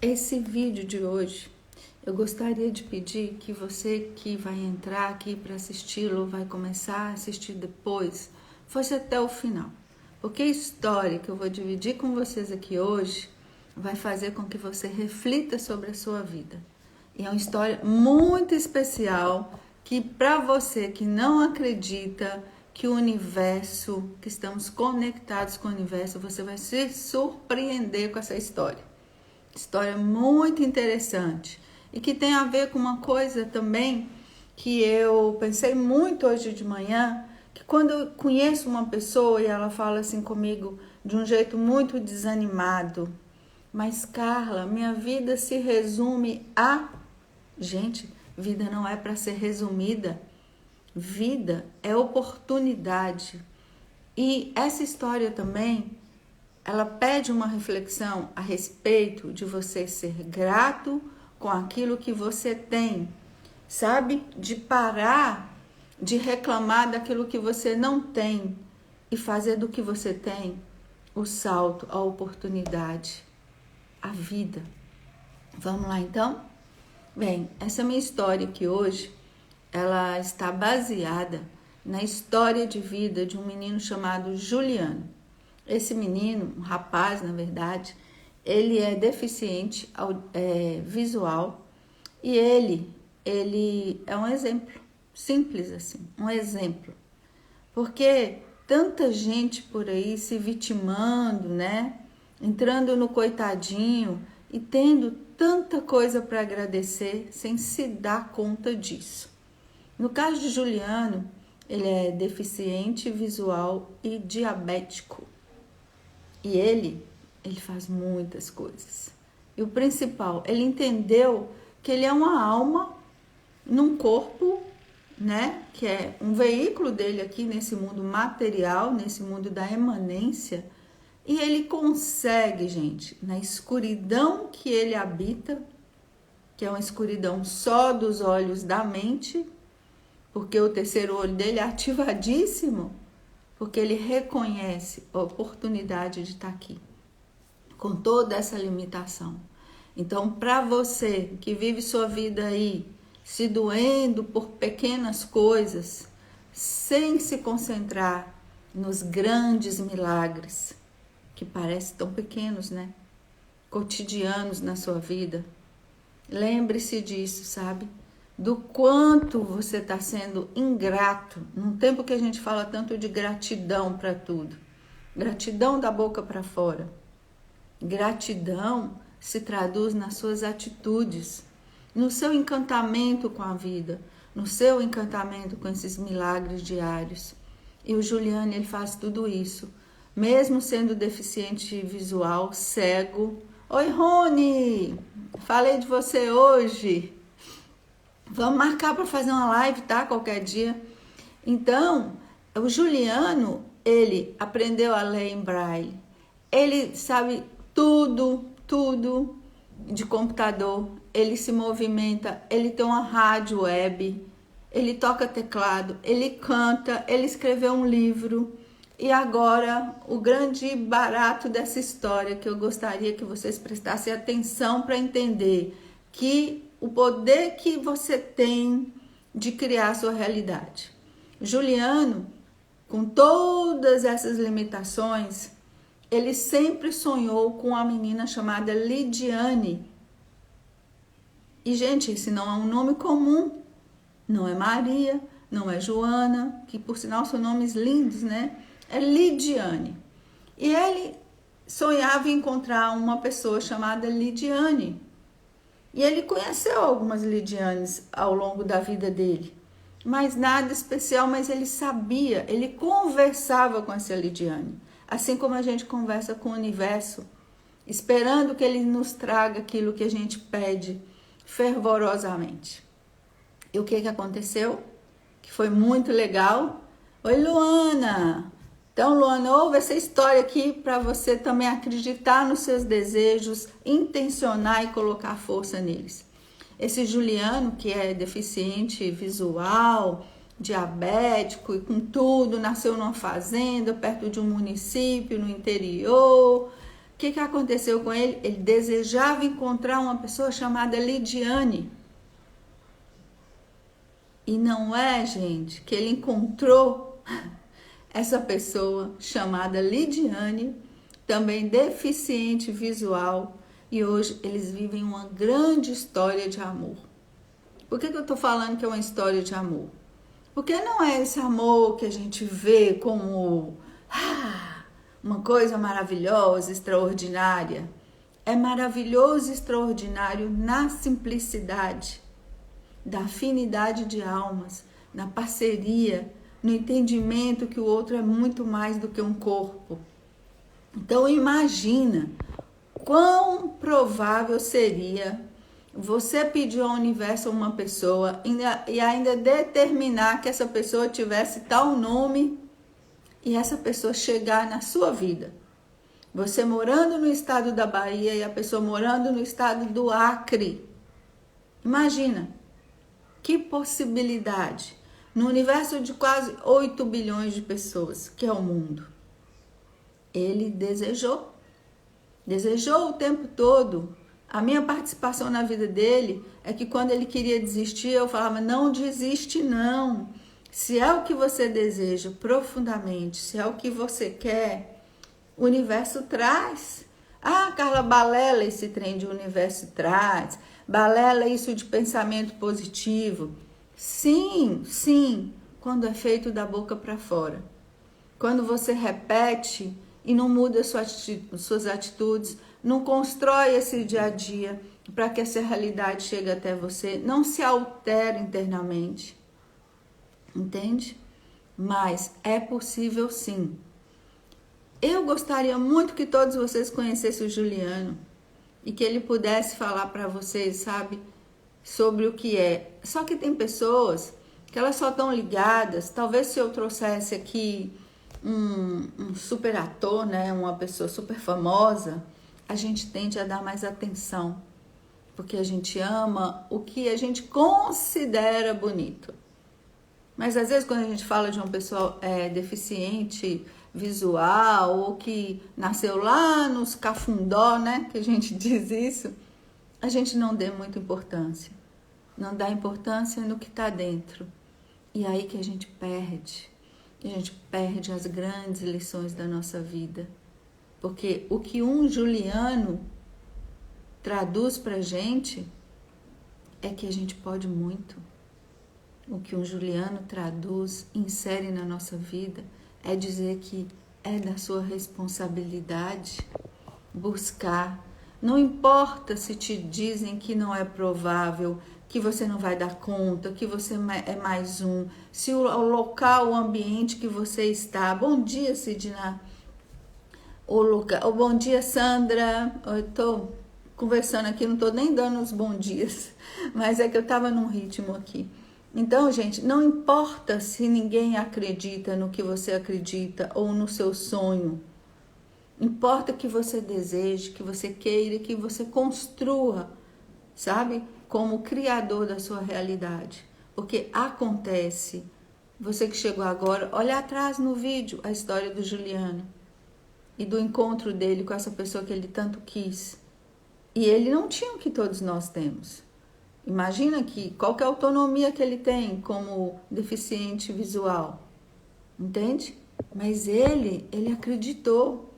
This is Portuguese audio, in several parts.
Esse vídeo de hoje, eu gostaria de pedir que você que vai entrar aqui para assisti-lo ou vai começar a assistir depois, fosse até o final. Porque a história que eu vou dividir com vocês aqui hoje vai fazer com que você reflita sobre a sua vida. E é uma história muito especial que para você que não acredita que o universo, que estamos conectados com o universo, você vai se surpreender com essa história. História muito interessante e que tem a ver com uma coisa também que eu pensei muito hoje de manhã, que quando eu conheço uma pessoa e ela fala assim comigo de um jeito muito desanimado, mas Carla, minha vida se resume a... Gente, vida não é para ser resumida, vida é oportunidade. E essa história também, ela pede uma reflexão a respeito de você ser grato com aquilo que você tem, sabe? De parar de reclamar daquilo que você não tem e fazer do que você tem o salto, a oportunidade, a vida. Vamos lá então? Bem, essa minha história aqui hoje, ela está baseada na história de vida de um menino chamado Juliano. Esse menino, um rapaz, na verdade, ele é deficiente visual e ele é um exemplo, simples assim, um exemplo. Porque tanta gente por aí se vitimando, né? Entrando no coitadinho e tendo tanta coisa para agradecer sem se dar conta disso. No caso de Juliano, ele é deficiente visual e diabético. E ele faz muitas coisas. E o principal, ele entendeu que ele é uma alma num corpo, né? Que é um veículo dele aqui nesse mundo material, nesse mundo da emanência. E ele consegue, gente, na escuridão que ele habita, que é uma escuridão só dos olhos da mente, porque o terceiro olho dele é ativadíssimo, porque ele reconhece a oportunidade de estar aqui, com toda essa limitação. Então, para você que vive sua vida aí, se doendo por pequenas coisas, sem se concentrar nos grandes milagres, que parecem tão pequenos, né? Cotidianos na sua vida, lembre-se disso, sabe? Do quanto você está sendo ingrato, num tempo que a gente fala tanto de gratidão para tudo. Gratidão da boca para fora. Gratidão se traduz nas suas atitudes, no seu encantamento com a vida, no seu encantamento com esses milagres diários. E o Juliano, ele faz tudo isso, mesmo sendo deficiente visual, cego. Oi, Rony! Falei de você hoje. Vamos marcar para fazer uma live, tá? Qualquer dia. Então, o Juliano, ele aprendeu a ler em braille. Ele sabe tudo de computador. Ele se movimenta, ele tem uma rádio web, ele toca teclado, ele canta, ele escreveu um livro. E agora, o grande barato dessa história que eu gostaria que vocês prestassem atenção para entender que o poder que você tem de criar a sua realidade. Juliano, com todas essas limitações, ele sempre sonhou com uma menina chamada Lidiane. E, gente, esse não é um nome comum. Não é Maria, não é Joana, que por sinal são nomes lindos, né? É Lidiane. E ele sonhava em encontrar uma pessoa chamada Lidiane. E ele conheceu algumas Lidianes ao longo da vida dele. Mas nada especial, mas ele sabia, ele conversava com essa Lidiane. Assim como a gente conversa com o universo, esperando que ele nos traga aquilo que a gente pede fervorosamente. E o que aconteceu? Que foi muito legal. Oi, Luana! Então, Luana, ouve essa história aqui para você também acreditar nos seus desejos, intencionar e colocar força neles. Esse Juliano, que é deficiente visual, diabético e com tudo, nasceu numa fazenda, perto de um município, no interior, O que aconteceu com ele? Ele desejava encontrar uma pessoa chamada Lidiane. E não é, gente, que ele encontrou essa pessoa chamada Lidiane, também deficiente visual, e hoje eles vivem uma grande história de amor. Por que eu estou falando que é uma história de amor? Porque não é esse amor que a gente vê como uma coisa maravilhosa, extraordinária. É maravilhoso e extraordinário na simplicidade, da afinidade de almas, na parceria, no entendimento que o outro é muito mais do que um corpo. Então imagina quão provável seria você pedir ao universo uma pessoa e ainda determinar que essa pessoa tivesse tal nome e essa pessoa chegar na sua vida. Você morando no estado da Bahia e a pessoa morando no estado do Acre. Imagina, que possibilidade. No universo de quase 8 bilhões de pessoas, que é o mundo. Ele desejou o tempo todo. A minha participação na vida dele é que quando ele queria desistir, eu falava, não desiste não. Se é o que você deseja profundamente, se é o que você quer, o universo traz. Ah, Carla, balela esse trem de universo traz, balela isso de pensamento positivo. Sim, quando é feito da boca para fora. Quando você repete e não muda suas atitudes, não constrói esse dia a dia para que essa realidade chegue até você, não se altera internamente. Entende? Mas é possível sim. Eu gostaria muito que todos vocês conhecessem o Juliano e que ele pudesse falar para vocês, sabe, sobre o que é. Só que tem pessoas que elas só estão ligadas, talvez se eu trouxesse aqui um super ator, né, uma pessoa super famosa, a gente tende a dar mais atenção, porque a gente ama o que a gente considera bonito. Mas às vezes quando a gente fala de uma pessoa deficiente visual ou que nasceu lá nos cafundó, né, que a gente diz isso, a gente não dê muita importância. Não dá importância no que está dentro. E aí que a gente perde. A gente perde as grandes lições da nossa vida. Porque o que um Juliano traduz pra gente é que a gente pode muito. O que um Juliano traduz, insere na nossa vida, é dizer que é da sua responsabilidade buscar. Não importa se te dizem que não é provável, que você não vai dar conta, que você é mais um, se o local, o ambiente que você está. Bom dia, Sidna. Bom dia, Sandra. Eu estou conversando aqui, não estou nem dando os bons dias, mas é que eu estava num ritmo aqui. Então, gente, não importa se ninguém acredita no que você acredita ou no seu sonho. Importa que você deseje, que você queira, que você construa, sabe? Como criador da sua realidade. Porque acontece. Você que chegou agora, olha atrás no vídeo a história do Juliano e do encontro dele com essa pessoa que ele tanto quis. E ele não tinha o que todos nós temos. Imagina qual que é a autonomia que ele tem como deficiente visual. Entende? Mas ele acreditou.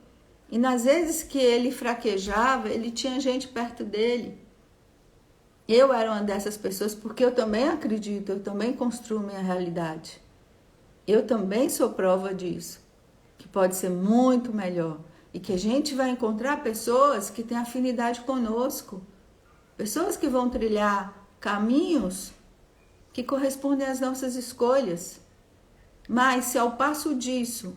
E nas vezes que ele fraquejava, ele tinha gente perto dele. Eu era uma dessas pessoas porque eu também acredito, eu também construo minha realidade. Eu também sou prova disso, que pode ser muito melhor. E que a gente vai encontrar pessoas que têm afinidade conosco. Pessoas que vão trilhar caminhos que correspondem às nossas escolhas. Mas se ao passo disso,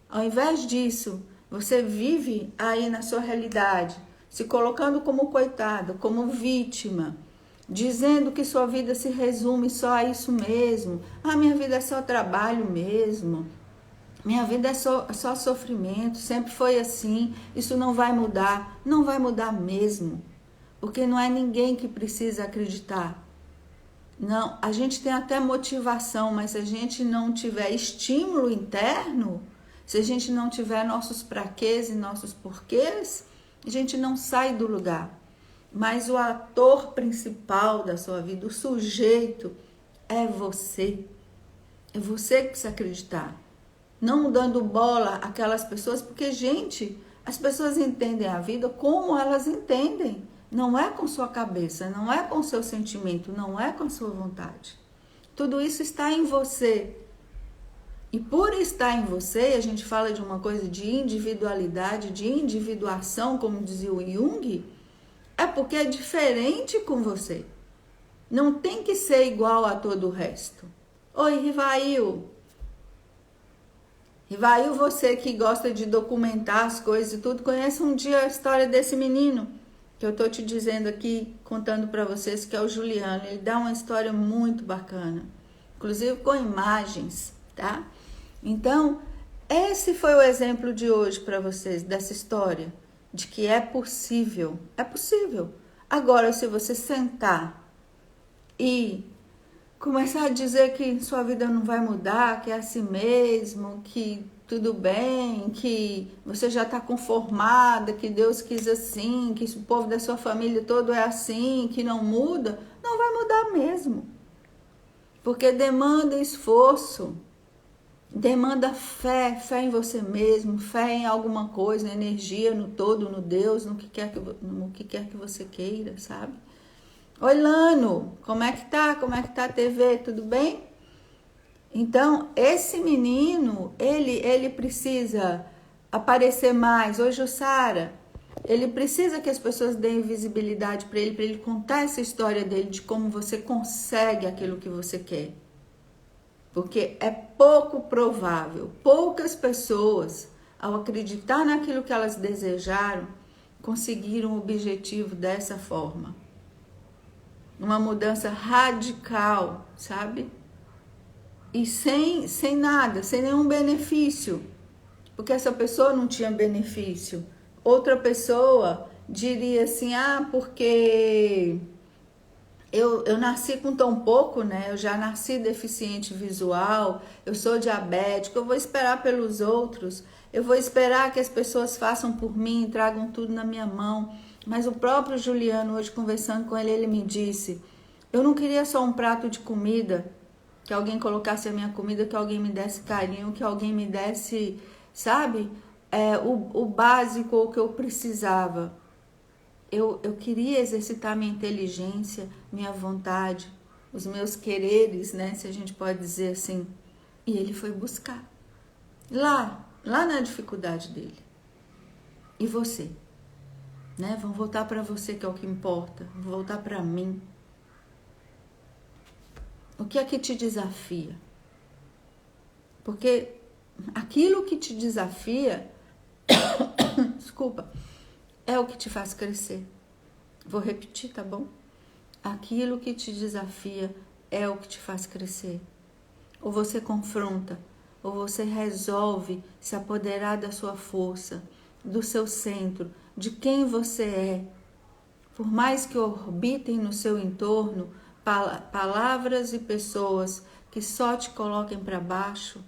ao invés disso, você vive aí na sua realidade, se colocando como coitado, como vítima, dizendo que sua vida se resume só a isso mesmo. Ah, minha vida é só trabalho mesmo. Minha vida é só sofrimento, sempre foi assim, isso não vai mudar. Não vai mudar mesmo, porque não é ninguém que precisa acreditar. Não, a gente tem até motivação, mas se a gente não tiver estímulo interno, se a gente não tiver nossos praquês e nossos porquês, A gente não sai do lugar. Mas o ator principal da sua vida, o sujeito, é você. É você que precisa acreditar. Não dando bola àquelas pessoas, porque, gente, as pessoas entendem a vida como elas entendem. Não é com sua cabeça, não é com seu sentimento, não é com a sua vontade. Tudo isso está em você. E por estar em você, a gente fala de uma coisa de individualidade, de individuação, como dizia o Jung, é porque é diferente com você. Não tem que ser igual a todo o resto. Oi, Rivail. Rivail, você que gosta de documentar as coisas e tudo, conhece um dia a história desse menino que eu tô te dizendo aqui, contando para vocês, que é o Juliano. Ele dá uma história muito bacana, inclusive com imagens, tá? Então, esse foi o exemplo de hoje para vocês, dessa história, de que é possível. É possível. Agora, se você sentar e começar a dizer que sua vida não vai mudar, que é assim mesmo, que tudo bem, que você já está conformada, que Deus quis assim, que o povo da sua família todo é assim, que não muda, não vai mudar mesmo. Porque demanda esforço, demanda fé, fé em você mesmo, fé em alguma coisa, na energia, no todo, no Deus, no que quer que você queira, sabe? Oi, Lano, como é que tá? Como é que tá a TV? Tudo bem? Então, esse menino, ele precisa aparecer mais. Oi, Jussara. Ele precisa que as pessoas deem visibilidade para ele contar essa história dele, de como você consegue aquilo que você quer. Porque é pouco provável, poucas pessoas, ao acreditar naquilo que elas desejaram, conseguiram o objetivo dessa forma. Uma mudança radical, sabe? E sem nada, sem nenhum benefício. Porque essa pessoa não tinha benefício. Outra pessoa diria assim, porque eu nasci com tão pouco, né? Eu já nasci deficiente visual, eu sou diabético, eu vou esperar pelos outros, eu vou esperar que as pessoas façam por mim, tragam tudo na minha mão. Mas o próprio Juliano, hoje conversando com ele me disse, eu não queria só um prato de comida, que alguém colocasse a minha comida, que alguém me desse carinho, que alguém me desse, sabe, o básico, o que eu precisava. Eu queria exercitar minha inteligência, minha vontade, os meus quereres, né, se a gente pode dizer assim. E ele foi buscar, lá na dificuldade dele. E você? Né? Vamos voltar para você, que é o que importa. Vamos voltar para mim. O que é que te desafia? Porque aquilo que te desafia, desculpa, é o que te faz crescer. Vou repetir, tá bom? Aquilo que te desafia é o que te faz crescer. Ou você confronta, ou você resolve se apoderar da sua força, do seu centro, de quem você é. Por mais que orbitem no seu entorno palavras e pessoas que só te coloquem para baixo,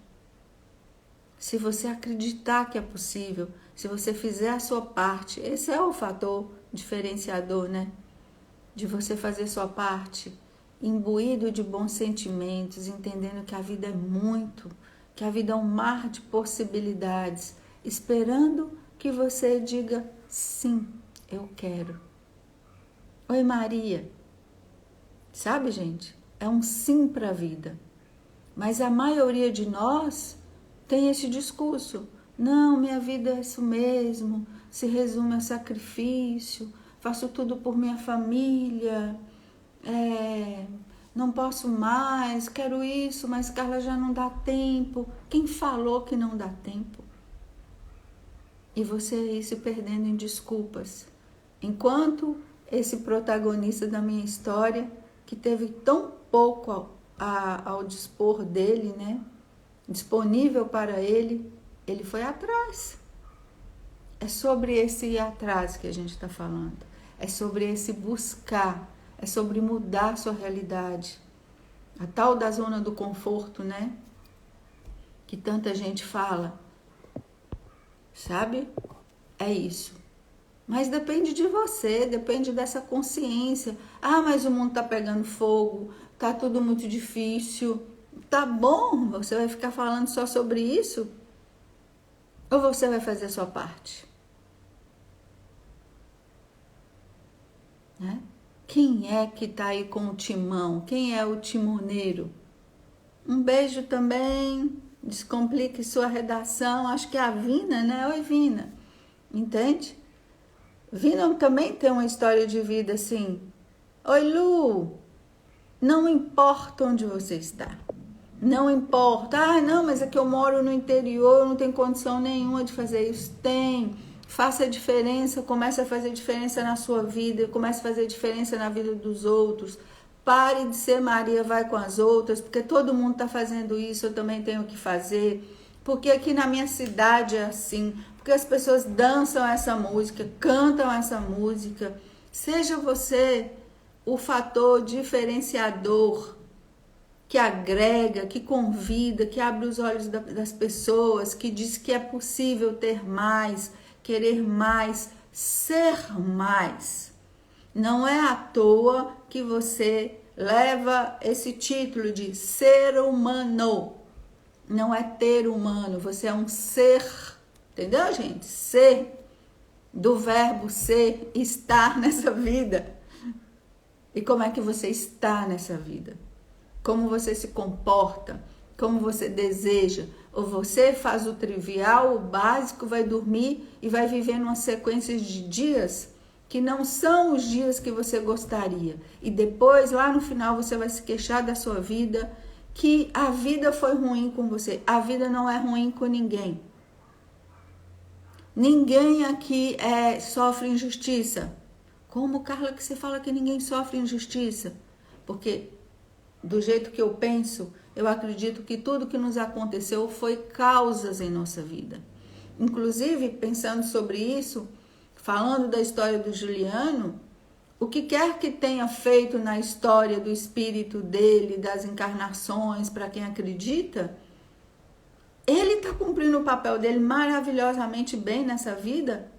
se você acreditar que é possível, se você fizer a sua parte, esse é o fator diferenciador, né? De você fazer sua parte, imbuído de bons sentimentos, entendendo que a vida é muito, que a vida é um mar de possibilidades, esperando que você diga sim, eu quero. Oi, Maria. Sabe, gente? É um sim para a vida. Mas a maioria de nós tem esse discurso. Não, minha vida é isso mesmo, se resume a sacrifício, faço tudo por minha família, não posso mais, quero isso, mas Carla, já não dá tempo. Quem falou que não dá tempo? E você aí se perdendo em desculpas. Enquanto esse protagonista da minha história, que teve tão pouco ao dispor dele, né? Disponível para ele, ele foi atrás. É sobre esse ir atrás que a gente está falando. É sobre esse buscar. É sobre mudar a sua realidade. A tal da zona do conforto, né? Que tanta gente fala. Sabe? É isso. Mas depende de você, depende dessa consciência. Ah, mas o mundo tá pegando fogo, tá tudo muito difícil. Tá bom, você vai ficar falando só sobre isso? Ou você vai fazer a sua parte? Né? Quem é que tá aí com o timão? Quem é o timoneiro? Um beijo também. Descomplique sua redação. Acho que é a Vina, né? Oi, Vina. Entende? Vina também tem uma história de vida assim. Oi, Lu. Não importa onde você está. Não importa. Ah, não, mas é que eu moro no interior, não tenho condição nenhuma de fazer isso. Tem. Faça a diferença, comece a fazer diferença na sua vida, comece a fazer diferença na vida dos outros. Pare de ser Maria vai com as outras, porque todo mundo está fazendo isso, eu também tenho que fazer. Porque aqui na minha cidade é assim, porque as pessoas dançam essa música, cantam essa música. Seja você o fator diferenciador que agrega, que convida, que abre os olhos das pessoas, que diz que é possível ter mais, querer mais, ser mais. Não é à toa que você leva esse título de ser humano. Não é ter humano, você é um ser. Entendeu, gente? Ser, do verbo ser, estar nessa vida. E como é que você está nessa vida? Como você se comporta? Como você deseja? Ou você faz o trivial, o básico, vai dormir e vai viver numa sequência de dias que não são os dias que você gostaria. E depois, lá no final, você vai se queixar da sua vida, que a vida foi ruim com você. A vida não é ruim com ninguém. Ninguém aqui sofre injustiça. Como, Carla, que você fala que ninguém sofre injustiça? Porque, do jeito que eu penso, eu acredito que tudo que nos aconteceu foi causas em nossa vida. Inclusive, pensando sobre isso, falando da história do Juliano, o que quer que tenha feito na história do espírito dele, das encarnações, para quem acredita, ele está cumprindo o papel dele maravilhosamente bem nessa vida,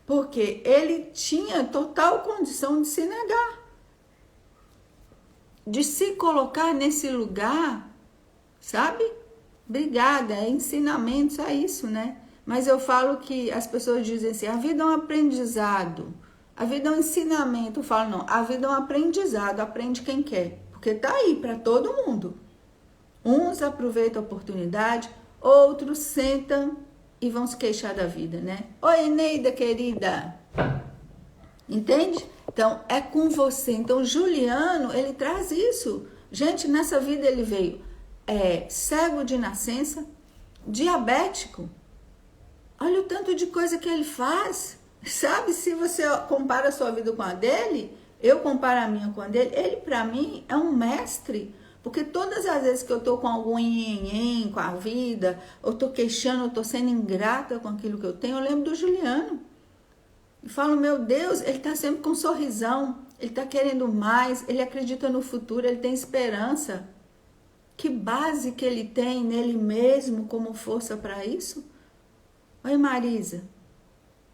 porque ele tinha total condição de se negar, de se colocar nesse lugar, sabe? Obrigada, é ensinamentos, é isso, né? Mas eu falo que as pessoas dizem assim, a vida é um aprendizado, a vida é um ensinamento. Eu falo, não, a vida é um aprendizado, aprende quem quer, porque tá aí para todo mundo. Uns aproveitam a oportunidade, outros sentam e vão se queixar da vida, né? Oi, Eneida, querida. Entende? Então, é com você. Então, Juliano, ele traz isso. Gente, nessa vida ele veio cego de nascença, diabético. Olha o tanto de coisa que ele faz. Sabe, se você compara a sua vida com a dele, eu comparo a minha com a dele, ele para mim é um mestre. Porque todas as vezes que eu tô com algum nhenhen com a vida, eu tô queixando, eu tô sendo ingrata com aquilo que eu tenho, eu lembro do Juliano. E falo, meu Deus, ele tá sempre com um sorrisão, ele tá querendo mais, ele acredita no futuro, ele tem esperança. Que base que ele tem nele mesmo como força para isso? Oi, Marisa.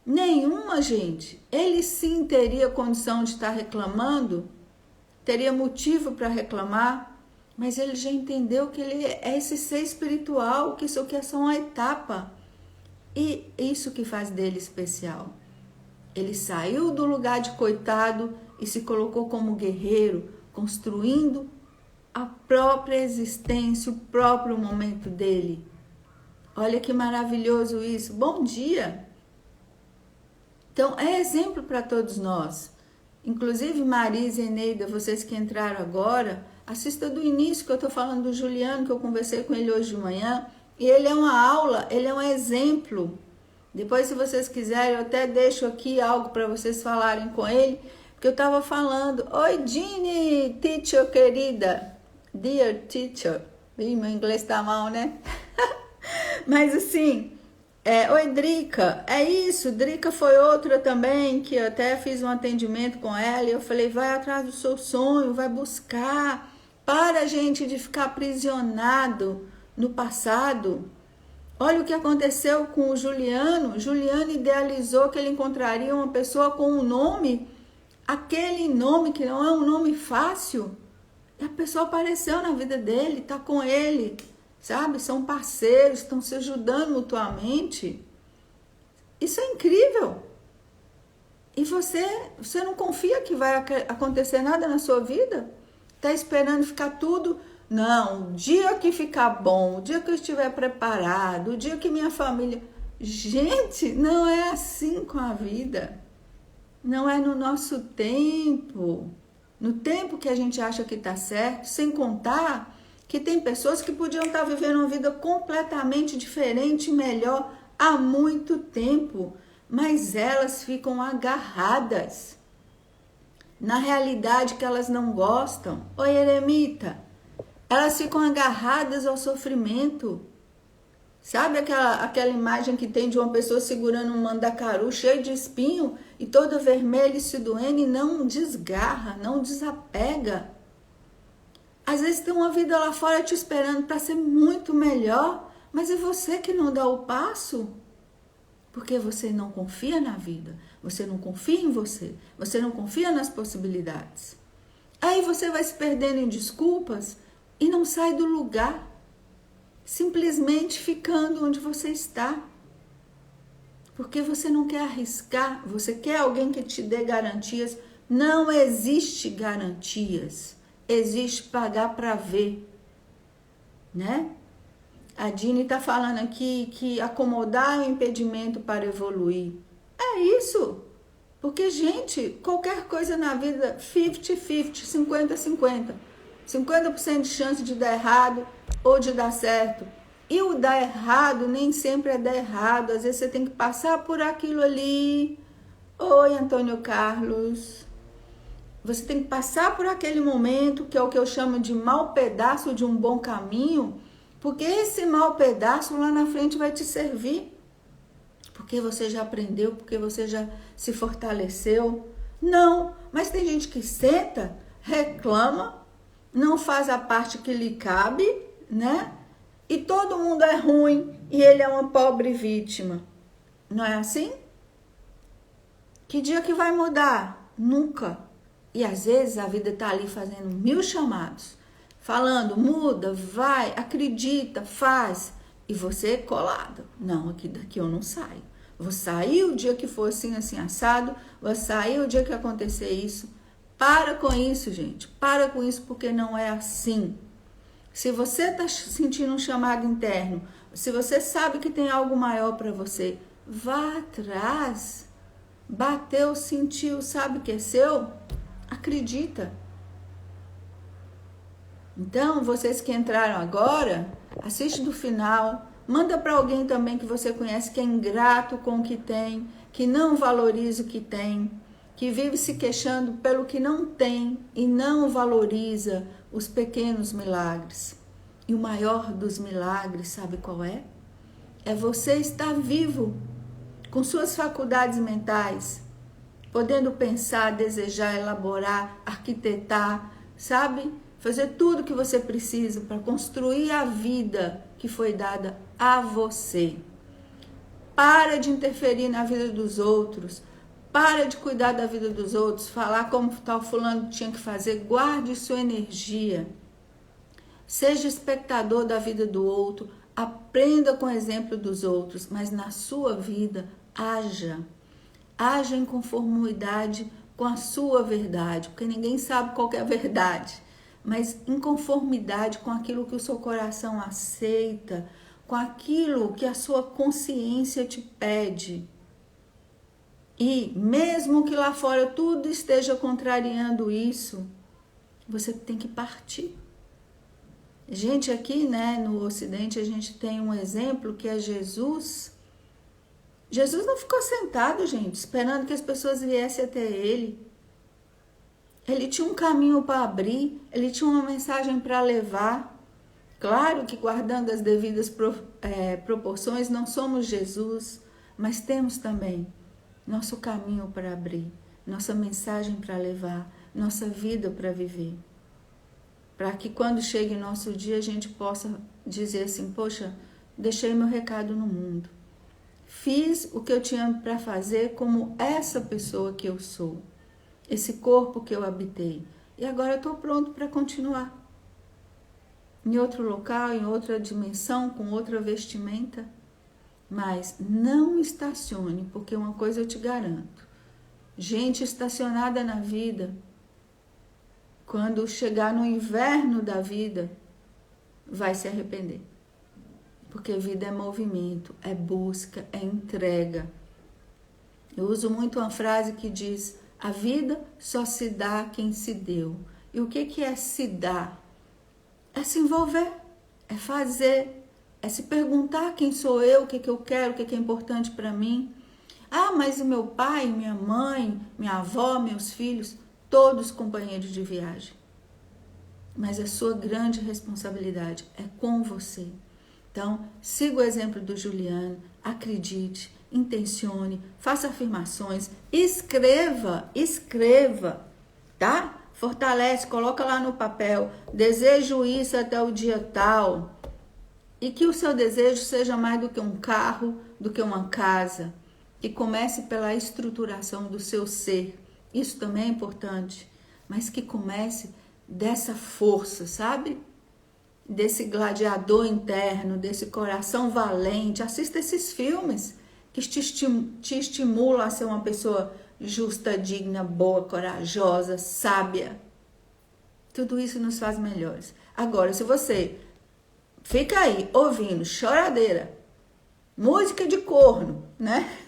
Nenhuma, gente. Ele sim teria condição de estar reclamando, teria motivo para reclamar, mas ele já entendeu que ele é esse ser espiritual, que isso aqui é só uma etapa. E isso que faz dele especial. Ele saiu do lugar de coitado e se colocou como guerreiro, construindo a própria existência, o próprio momento dele. Olha que maravilhoso isso. Bom dia! Então, é exemplo para todos nós. Inclusive, Marisa e Eneida, vocês que entraram agora, assista do início que eu estou falando do Juliano, que eu conversei com ele hoje de manhã. E ele é uma aula, ele é um exemplo. Depois, se vocês quiserem, eu até deixo aqui algo para vocês falarem com ele. Porque eu estava falando, oi, Jeannie, teacher querida. Dear teacher. Ih, meu inglês tá mal, né? Mas assim, oi, Drica. É isso, Drica foi outra também, que eu até fiz um atendimento com ela. E eu falei, vai atrás do seu sonho, vai buscar. Para, gente, de ficar aprisionado no passado. Olha o que aconteceu com o Juliano. Juliano idealizou que ele encontraria uma pessoa com um nome, aquele nome que não é um nome fácil. E a pessoa apareceu na vida dele, está com ele, sabe? São parceiros, estão se ajudando mutuamente. Isso é incrível. E você não confia que vai acontecer nada na sua vida? Está esperando ficar tudo? Não, o dia que ficar bom, o dia que eu estiver preparado, o dia que minha família... Gente, não é assim com a vida. Não é no nosso tempo. No tempo que a gente acha que está certo, sem contar que tem pessoas que podiam estar vivendo uma vida completamente diferente e melhor há muito tempo, mas elas ficam agarradas na realidade que elas não gostam. Oi, eremita, elas ficam agarradas ao sofrimento. Sabe aquela imagem que tem de uma pessoa segurando um mandacaru cheio de espinho e toda vermelha e se doendo e não desgarra, não desapega? Às vezes tem uma vida lá fora te esperando para ser muito melhor, mas é você que não dá o passo. Porque você não confia na vida, você não confia em você não confia nas possibilidades. Aí você vai se perdendo em desculpas e não sai do lugar. Simplesmente ficando onde você está. Porque você não quer arriscar, você quer alguém que te dê garantias. Não existe garantias, existe pagar para ver, né? A Dini está falando aqui que acomodar é um impedimento para evoluir. É isso. Porque, gente, qualquer coisa na vida, 50-50, 50-50. 50% de chance de dar errado ou de dar certo. E o dar errado nem sempre é dar errado. Às vezes você tem que passar por aquilo ali. Oi, Antônio Carlos. Você tem que passar por aquele momento, que é o que eu chamo de mau pedaço de um bom caminho, porque esse mau pedaço lá na frente vai te servir. Porque você já aprendeu, porque você já se fortaleceu. Não, mas tem gente que senta, reclama, não faz a parte que lhe cabe, né? E todo mundo é ruim e ele é uma pobre vítima. Não é assim? Que dia que vai mudar? Nunca. E às vezes a vida tá ali fazendo 1000 chamados, falando, muda, vai, acredita, faz. E você colado. Não, daqui eu não saio. Vou sair o dia que for assim, assim, assado. Vou sair o dia que acontecer isso. Para com isso, gente. Para com isso, porque não é assim. Se você está sentindo um chamado interno, se você sabe que tem algo maior para você, vá atrás. Bateu, sentiu, sabe que é seu? Acredita. Então, vocês que entraram agora, assiste do final. Manda para alguém também que você conhece que é ingrato com o que tem, que não valoriza o que tem, que vive se queixando pelo que não tem e não valoriza os pequenos milagres. E o maior dos milagres, sabe qual é? É você estar vivo, com suas faculdades mentais, podendo pensar, desejar, elaborar, arquitetar, sabe? Fazer tudo o que você precisa para construir a vida que foi dada a você. Para de interferir na vida dos outros. Para de cuidar da vida dos outros, falar como tal fulano tinha que fazer. Guarde sua energia. Seja espectador da vida do outro. Aprenda com o exemplo dos outros, mas na sua vida, haja. Haja em conformidade com a sua verdade, porque ninguém sabe qual é a verdade, mas em conformidade com aquilo que o seu coração aceita, com aquilo que a sua consciência te pede. E mesmo que lá fora tudo esteja contrariando isso, você tem que partir. Gente, aqui, né, no Ocidente, a gente tem um exemplo que é Jesus. Jesus não ficou sentado, gente, esperando que as pessoas viessem até ele. Ele tinha um caminho para abrir, ele tinha uma mensagem para levar. Claro que guardando as devidas proporções, não somos Jesus, mas temos também nosso caminho para abrir, nossa mensagem para levar, nossa vida para viver. Para que quando chegue nosso dia a gente possa dizer assim, poxa, deixei meu recado no mundo. Fiz o que eu tinha para fazer como essa pessoa que eu sou, esse corpo que eu habitei. E agora eu estou pronto para continuar. Em outro local, em outra dimensão, com outra vestimenta. Mas não estacione, porque uma coisa eu te garanto. Gente estacionada na vida, quando chegar no inverno da vida, vai se arrepender. Porque vida é movimento, é busca, é entrega. Eu uso muito uma frase que diz: a vida só se dá a quem se deu. E o que é se dar? É se envolver, é fazer, é se perguntar quem sou eu, o que eu quero, o que é importante para mim. Ah, mas o meu pai, minha mãe, minha avó, meus filhos, todos companheiros de viagem. Mas a sua grande responsabilidade é com você. Então, siga o exemplo do Juliano, acredite, intencione, faça afirmações, escreva, tá? Fortalece, coloca lá no papel, desejo isso até o dia tal. E que o seu desejo seja mais do que um carro, do que uma casa. Que comece pela estruturação do seu ser. Isso também é importante. Mas que comece dessa força, sabe? Desse gladiador interno, desse coração valente. Assista esses filmes que te estimulam a ser uma pessoa justa, digna, boa, corajosa, sábia. Tudo isso nos faz melhores. Agora, se você fica aí ouvindo choradeira, música de corno, né?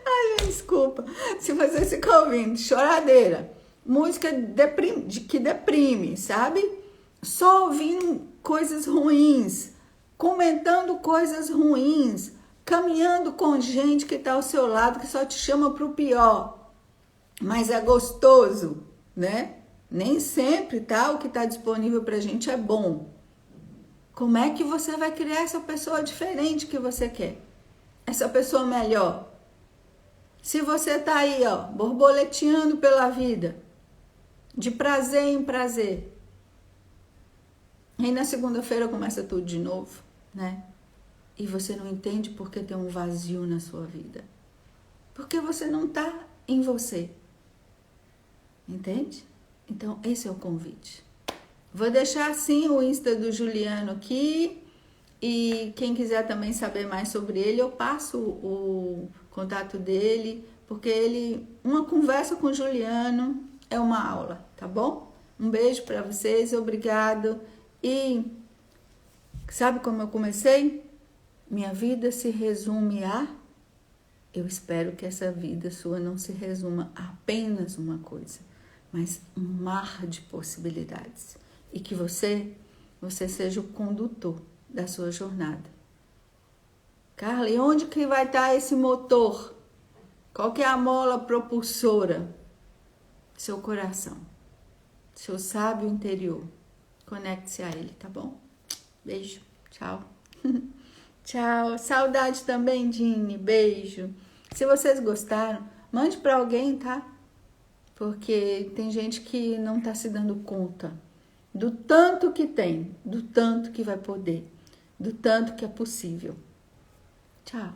Ai, gente, desculpa. Se você fica ouvindo choradeira, música que deprime, sabe? Só ouvindo coisas ruins, comentando coisas ruins, caminhando com gente que está ao seu lado, que só te chama para o pior. Mas é gostoso, né? Nem sempre, tá? O que está disponível para a gente é bom. Como é que você vai criar essa pessoa diferente que você quer? Essa pessoa melhor? Se você tá aí, ó, borboleteando pela vida, de prazer em prazer, aí na segunda-feira começa tudo de novo, né? E você não entende porque tem um vazio na sua vida. Porque você não tá em você. Entende? Então, esse é o convite. Vou deixar sim o Insta do Juliano aqui. E quem quiser também saber mais sobre ele, eu passo o contato dele. Porque uma conversa com o Juliano é uma aula, tá bom? Um beijo para vocês, obrigado. E sabe como eu comecei? Minha vida se resume a... Eu espero que essa vida sua não se resuma a apenas uma coisa, mas um mar de possibilidades. E que você seja o condutor da sua jornada. Carla, e onde que vai estar esse motor? Qual que é a mola propulsora? Seu coração. Seu sábio interior. Conecte-se a ele, tá bom? Beijo. Tchau. Tchau. Saudade também, Dini. Beijo. Se vocês gostaram, mande para alguém, tá? Porque tem gente que não tá se dando conta do tanto que tem, do tanto que vai poder, do tanto que é possível. Tchau.